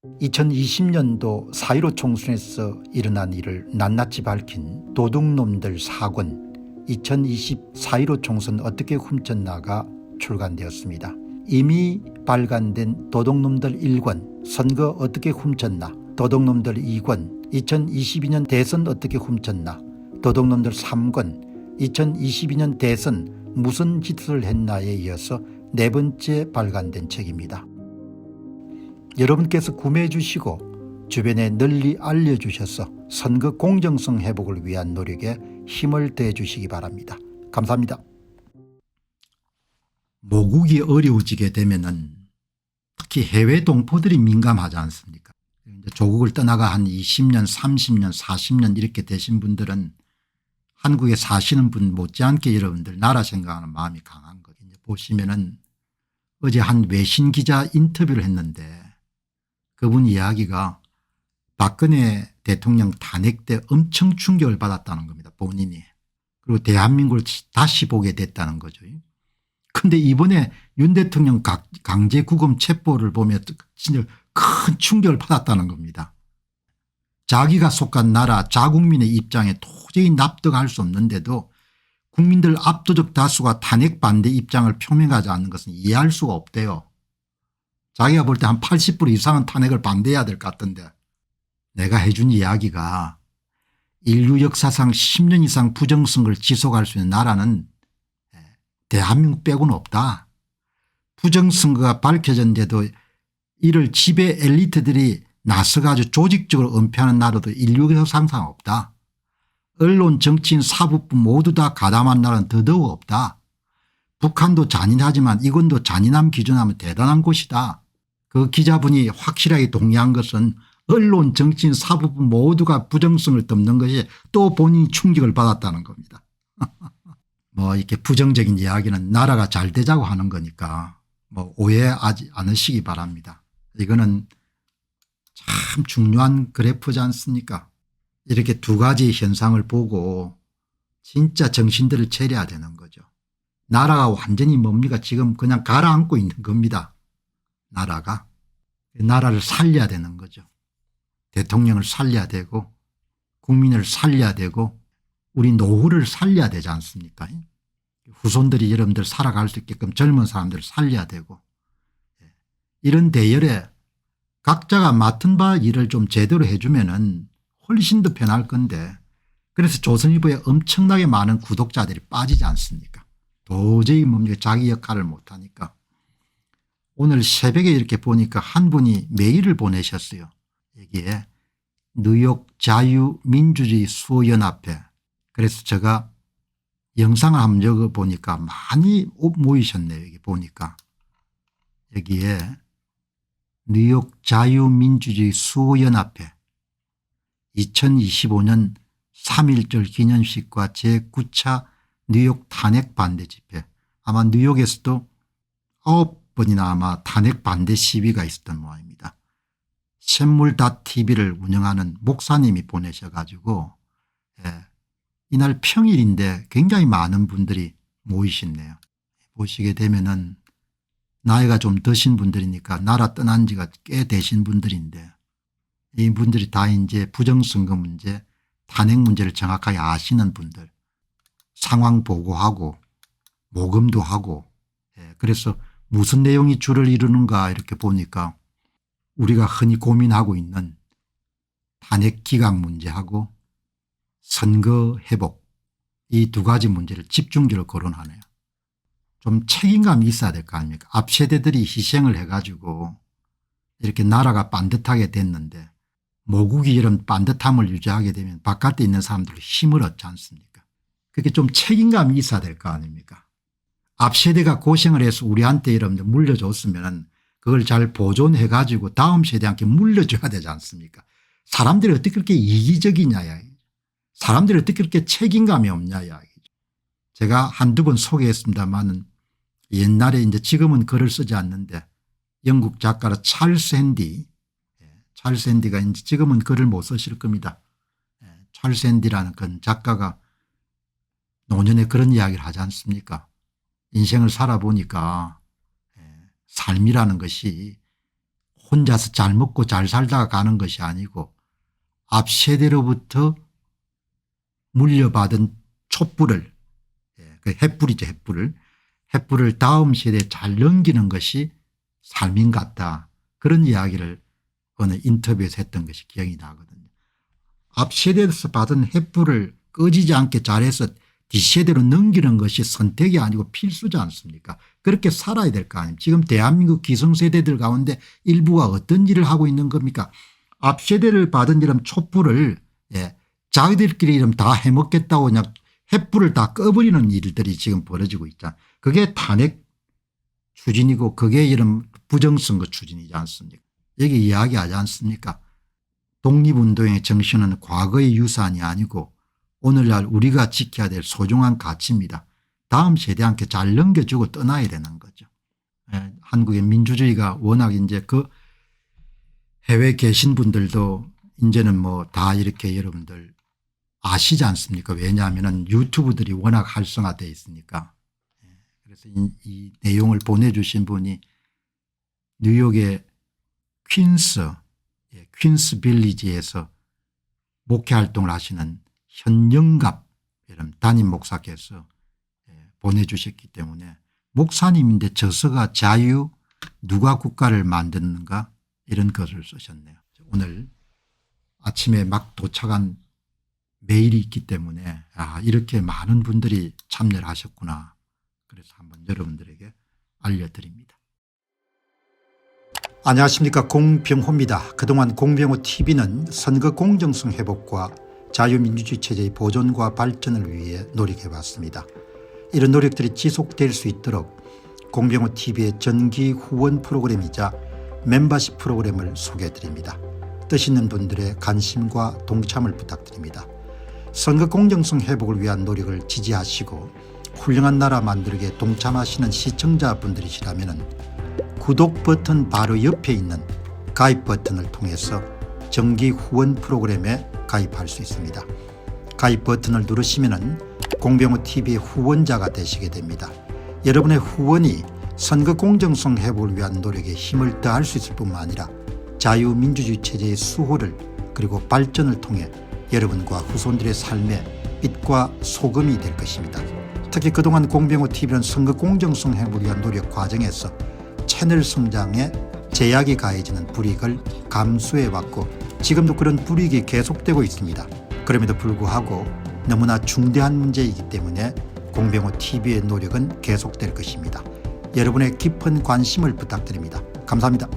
2020년도 4.15 총선에서 일어난 일을 낱낱이 밝힌 도둑놈들 4권 2020 4.15 총선 어떻게 훔쳤나가 출간되었습니다. 이미 발간된 도둑놈들 1권 선거 어떻게 훔쳤나, 도둑놈들 2권 2022년 대선 어떻게 훔쳤나, 도둑놈들 3권 2022년 대선 무슨 짓을 했나에 이어서 네 번째 발간된 책입니다. 여러분께서 구매해 주시고 주변에 널리 알려주셔서 선거 공정성 회복을 위한 노력에 힘을 더해 주시기 바랍니다. 감사합니다. 모국이 어려워지게 되면은 특히 해외 동포들이 민감하지 않습니까? 조국을 떠나가 한 20년 30년 40년 이렇게 되신 분들은 한국에 사시는 분 못지않게 여러분들 나라 생각하는 마음이 강한 거죠. 보시면은 어제 한 외신 기자 인터뷰를 했는데 그분 이야기가 박근혜 대통령 탄핵 때 엄청 충격을 받았다는 겁니다. 본인이. 그리고 대한민국을 다시 보게 됐다는 거죠. 그런데 이번에 윤 대통령 강제구금 체포를 보면 진짜 큰 충격을 받았다는 겁니다. 자기가 속한 나라 자국민의 입장에 도저히 납득할 수 없는데도 국민들 압도적 다수가 탄핵 반대 입장을 표명하지 않는 것은 이해할 수가 없대요. 자기가 볼 때 한 80% 이상은 탄핵을 반대해야 될 것 같던데, 내가 해준 이야기가 인류 역사상 10년 이상 부정선거를 지속할 수 있는 나라는 대한민국 빼고는 없다. 부정선거가 밝혀졌는데도 이를 지배 엘리트들이 나서가지고 조직적으로 은폐하는 나라도 인류 역사상 없다. 언론 정치인 사법부 모두 다 가담한 나라는 더더욱 없다. 북한도 잔인하지만 이건도 잔인함 기준하면 대단한 곳이다. 그 기자분이 확실하게 동의한 것은 언론 정치인 사법부 모두가 부정성을 덮는 것이 또 본인이 충격을 받았다는 겁니다. 뭐 이렇게 부정적인 이야기는 나라가 잘 되자고 하는 거니까 뭐 오해하지 않으시기 바랍니다. 이거는 참 중요한 그래프지 않습니까? 이렇게 두 가지 현상을 보고 진짜 정신들을 차려야 되는 거죠. 나라가 완전히 뭡니까? 지금 그냥 가라앉고 있는 겁니다. 나라를 살려야 되는 거죠. 대통령을 살려야 되고 국민을 살려야 되고 우리 노후를 살려야 되지 않습니까? 후손들이 여러분들 살아갈 수 있게끔 젊은 사람들을 살려야 되고, 이런 대열에 각자가 맡은 바 일을 좀 제대로 해주면은 훨씬 더 편할 건데, 그래서 조선일보에 엄청나게 많은 구독자들이 빠지지 않습니까? 도저히 뭡니까? 자기 역할을 못하니까. 오늘 새벽에 이렇게 보니까 한 분이 메일을 보내셨어요. 여기에 뉴욕 자유민주주의 수호연합회. 그래서 제가 영상을 한번 적어보니까 많이 모이셨네요. 여기 보니까. 여기에 뉴욕 자유민주주의 수호연합회 2025년 3.1절 기념식과 제9차 뉴욕 탄핵 반대 집회. 아마 뉴욕에서도 9번이나 아마 탄핵 반대 시위가 있었던 모양입니다. 샘물닷TV를 운영하는 목사님이 보내셔가지고, 이날 평일인데 굉장히 많은 분들이 모이시네요. 보시게 되면은 나이가 좀 드신 분들이니까 나라 떠난 지가 꽤 되신 분들인데, 이 분들이 다 이제 부정선거 문제, 탄핵 문제를 정확하게 아시는 분들, 상황 보고하고 모금도 하고, 그래서 무슨 내용이 주를 이루는가 이렇게 보니까 우리가 흔히 고민하고 있는 탄핵 기각 문제하고 선거 회복, 이 두 가지 문제를 집중적으로 거론하네요. 좀 책임감이 있어야 될 거 아닙니까? 앞 세대들이 희생을 해가지고 이렇게 나라가 반듯하게 됐는데 모국이 이런 반듯함을 유지하게 되면 바깥에 있는 사람들도 힘을 얻지 않습니까? 그렇게 좀 책임감이 있어야 될 거 아닙니까? 앞 세대가 고생을 해서 우리한테 여러분들 물려줬으면 그걸 잘 보존해 가지고 다음 세대한테 물려줘야 되지 않습니까? 사람들이 어떻게 그렇게 이기적이냐야. 사람들이 어떻게 그렇게 책임감이 없냐야. 제가 한두 번 소개했습니다만은 옛날에 이제 지금은 글을 쓰지 않는데 영국 작가로 찰스 핸디가 이제 지금은 글을 못 쓰실 겁니다. 찰스 핸디라는 그 작가가 노년에 그런 이야기를 하지 않습니까? 인생을 살아보니까 삶이라는 것이 혼자서 잘 먹고 잘 살다가 가는 것이 아니고 앞 세대로부터 물려받은 촛불을, 그 횃불이죠, 횃불을 다음 세대에 잘 넘기는 것이 삶인 것 같다. 그런 이야기를 어느 인터뷰에서 했던 것이 기억이 나거든요. 앞 세대에서 받은 횃불을 꺼지지 않게 잘해서 뒷세대로 넘기는 것이 선택이 아니고 필수지 않습니까? 그렇게 살아야 될 거 아닙니까? 지금 대한민국 기성세대들 가운데 일부가 어떤 일을 하고 있는 겁니까? 앞 세대를 받은 이런 촛불을 자기들끼리 이름 다 해먹겠다고 그냥 횃불을 다 꺼버리는 일들이 지금 벌어지고 있잖아요. 그게 탄핵 추진이고 그게 이런 부정선거 추진이지 않습니까? 여기 이야기하지 않습니까? 독립운동의 정신은 과거의 유산이 아니고 오늘날 우리가 지켜야 될 소중한 가치입니다. 다음 세대한테 잘 넘겨주고 떠나야 되는 거죠. 한국의 민주주의가 워낙 이제 그 해외에 계신 분들도 이제는 뭐 다 이렇게 여러분들 아시지 않습니까? 왜냐하면 유튜브들이 워낙 활성화되어 있으니까. 그래서 이 내용을 보내주신 분이 뉴욕의 퀸스 빌리지에서 목회 활동을 하시는 현영갑 담임 목사께서 보내주셨기 때문에 목사님인데 저서가 자유 누가 국가를 만드는가 이런 것을 쓰셨네요. 오늘 아침에 막 도착한 메일이 있기 때문에 이렇게 많은 분들이 참여를 하셨구나. 그래서 한번 여러분들에게 알려드립니다. 안녕하십니까, 공병호입니다. 그동안 공병호TV는 선거 공정성 회복과 자유민주주의 체제의 보존과 발전을 위해 노력해왔습니다. 이런 노력들이 지속될 수 있도록 공병호TV의 정기 후원 프로그램이자 멤버십 프로그램을 소개해드립니다. 뜻 있는 분들의 관심과 동참을 부탁드립니다. 선거 공정성 회복을 위한 노력을 지지하시고 훌륭한 나라 만들기에 동참하시는 시청자분들이시라면 구독 버튼 바로 옆에 있는 가입 버튼을 통해서 정기 후원 프로그램에 가입할 수 있습니다. 가입 버튼을 누르시면 공병호TV의 후원자가 되시게 됩니다. 여러분의 후원이 선거 공정성 회복을 위한 노력에 힘을 더할 수 있을 뿐만 아니라 자유민주주의 체제의 수호를 그리고 발전을 통해 여러분과 후손들의 삶에 빛과 소금이 될 것입니다. 특히 그동안 공병호TV는 선거 공정성 회복을 위한 노력 과정에서 채널 성장에 제약이 가해지는 불이익을 감수해왔고 지금도 그런 불이익이 계속되고 있습니다. 그럼에도 불구하고 너무나 중대한 문제이기 때문에 공병호TV의 노력은 계속될 것입니다. 여러분의 깊은 관심을 부탁드립니다. 감사합니다.